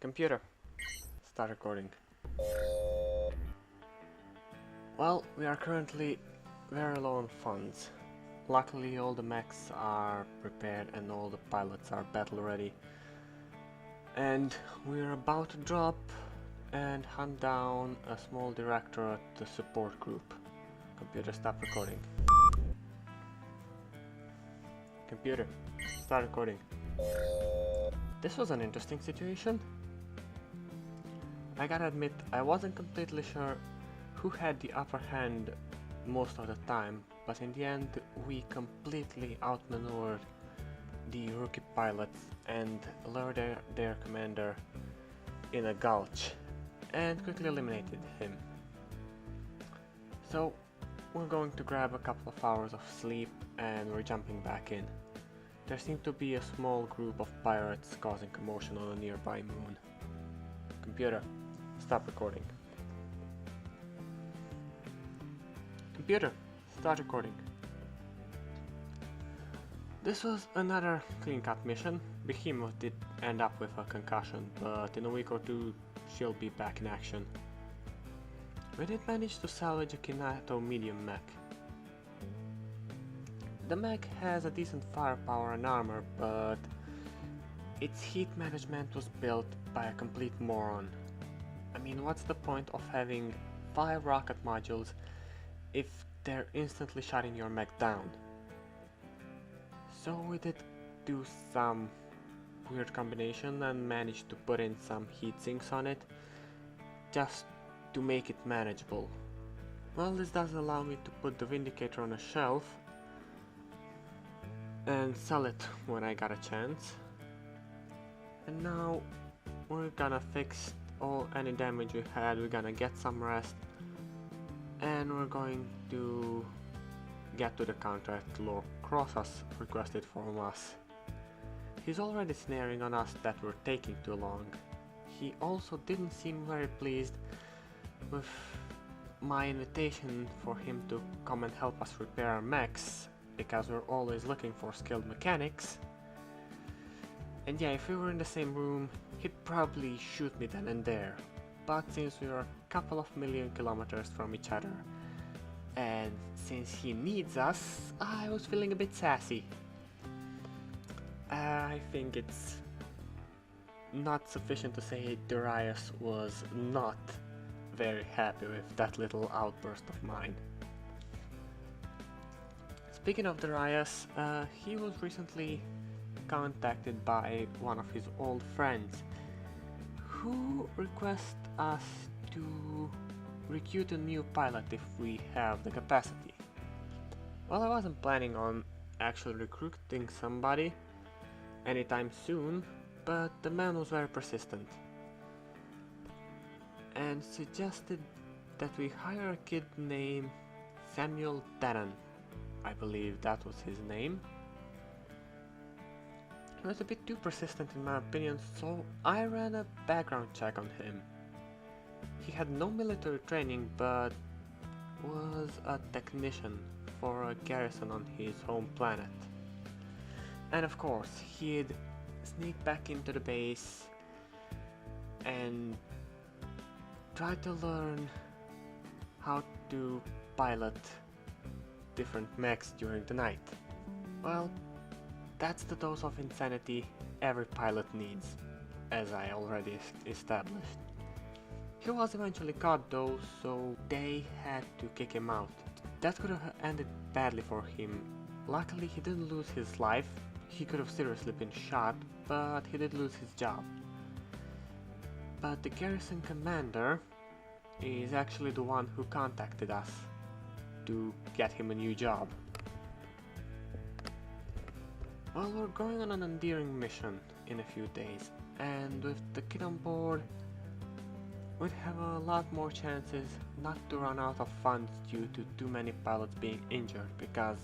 Computer, start recording. Well, we are currently very low on funds. Luckily all the mechs are prepared and all the pilots are battle ready. And we're about to drop and hunt down a small directorate support group. Computer, stop recording. Computer, start recording. This was an interesting situation. I gotta admit, I wasn't completely sure who had the upper hand most of the time, but in the end we completely outmaneuvered the rookie pilots and lured their commander in a gulch and quickly eliminated him. So we're going to grab a couple of hours of sleep and we're jumping back in. There seemed to be a small group of pirates causing commotion on a nearby moon. Computer, stop recording. Computer, start recording. This was another clean-cut mission. Behemoth did end up with a concussion, but in a week or two she'll be back in action. We did manage to salvage a Kinato medium mech. The mech has a decent firepower and armor, but its heat management was built by a complete moron. I mean, what's the point of having 5 rocket modules if they're instantly shutting your mech down? So we did do some weird combination and managed to put in some heat sinks on it, just to make it manageable. Well, this does allow me to put the Vindicator on a shelf and sell it when I got a chance. And now we're gonna fix any damage we had, we're gonna get some rest, and we're going to get to the contract Lord Crossas requested from us. He's already snaring on us that we're taking too long. He also didn't seem very pleased with my invitation for him to come and help us repair our mechs, because we're always looking for skilled mechanics. And yeah, if we were in the same room, he'd probably shoot me then and there. But since we are a couple of million kilometers from each other, and since he needs us, I was feeling a bit sassy. I think it's not sufficient to say Darius was not very happy with that little outburst of mine. Speaking of Darius, he was recently contacted by one of his old friends who requests us to recruit a new pilot if we have the capacity. Well, I wasn't planning on actually recruiting somebody anytime soon, but the man was very persistent and suggested that we hire a kid named Samuel Tannen. I believe that was his name. He was a bit too persistent in my opinion, so I ran a background check on him. He had no military training, but was a technician for a garrison on his home planet. And of course, he'd sneak back into the base and try to learn how to pilot different mechs during the night. Well, that's the dose of insanity every pilot needs, as I already established. He was eventually caught though, so they had to kick him out. That could have ended badly for him. Luckily he didn't lose his life. He could have seriously been shot, but he did lose his job. But the garrison commander is actually the one who contacted us to get him a new job. Well, we're going on an endearing mission in a few days, and with the kid on board, we'd have a lot more chances not to run out of funds due to too many pilots being injured, because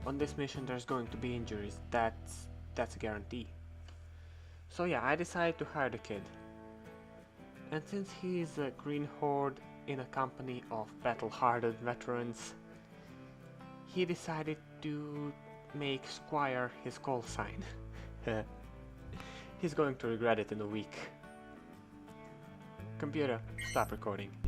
on this mission there's going to be injuries, that's a guarantee. So yeah, I decided to hire the kid. And since he's a green horde in a company of battle-hardened veterans, he decided to make Squire his call sign. He's going to regret it in a week. Computer, stop recording.